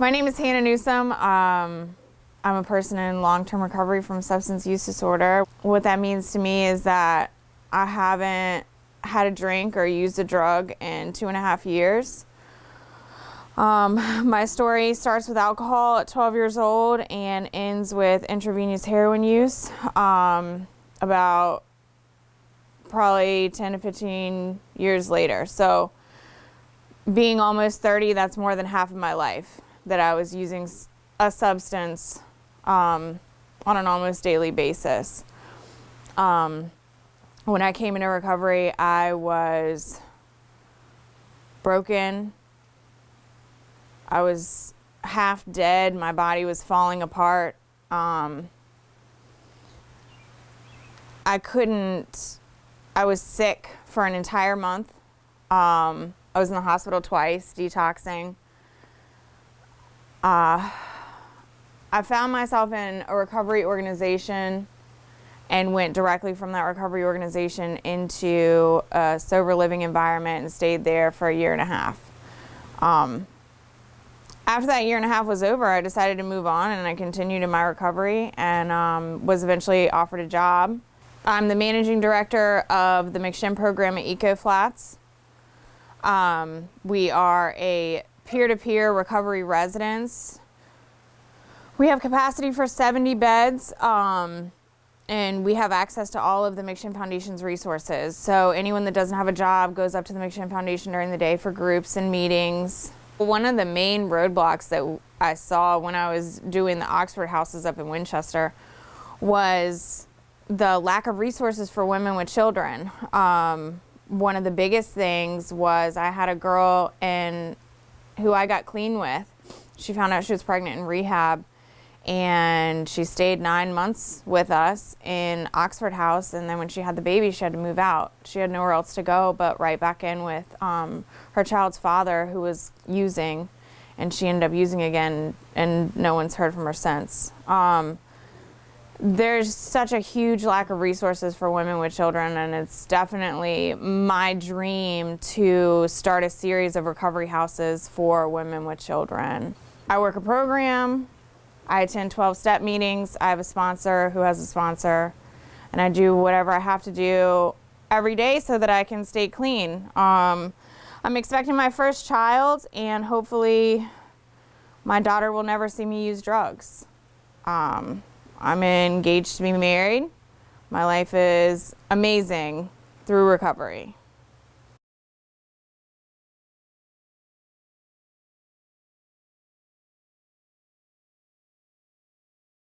My name is Newsome. I'm a person in long-term recovery from substance use disorder. What that means to me is that I haven't had a drink or used a drug in 2.5 years. My story starts with alcohol at 12 years old and ends with intravenous heroin use about probably 10 to 15 years later. So being almost 30, that's more than half of my life that I was using a substance on an almost daily basis. When I came into recovery, I was broken. I was half dead. My body was falling apart. I was sick for an entire month. I was in the hospital twice, detoxing. I found myself in a recovery organization and went directly from that recovery organization into a sober living environment and stayed there for 1.5 years. After that 1.5 years was over, I decided to move on, and I continued in my recovery and was eventually offered a job. I'm the managing director of the McShin program at Eco Flats. We are a peer-to-peer recovery residence. We have capacity for 70 beds, and we have access to all of the McShin Foundation's resources. So anyone that doesn't have a job goes up to the McShin Foundation during the day for groups and meetings. One of the main roadblocks that I saw when I was doing the Oxford houses up in Winchester was the lack of resources for women with children. One of the biggest things was I had a girl who I got clean with. She found out she was pregnant in rehab, and she stayed 9 months with us in Oxford House, and then when she had the baby, she had to move out. She had nowhere else to go but right back in with her child's father, who was using, and she ended up using again, and no one's heard from her since. There's such a huge lack of resources for women with children, and it's definitely my dream to start a series of recovery houses for women with children. I work a program, I attend 12-step meetings, I have a sponsor who has a sponsor, and I do whatever I have to do every day so that I can stay clean. I'm expecting my first child, and hopefully my daughter will never see me use drugs. I'm engaged to be married. My life is amazing through recovery.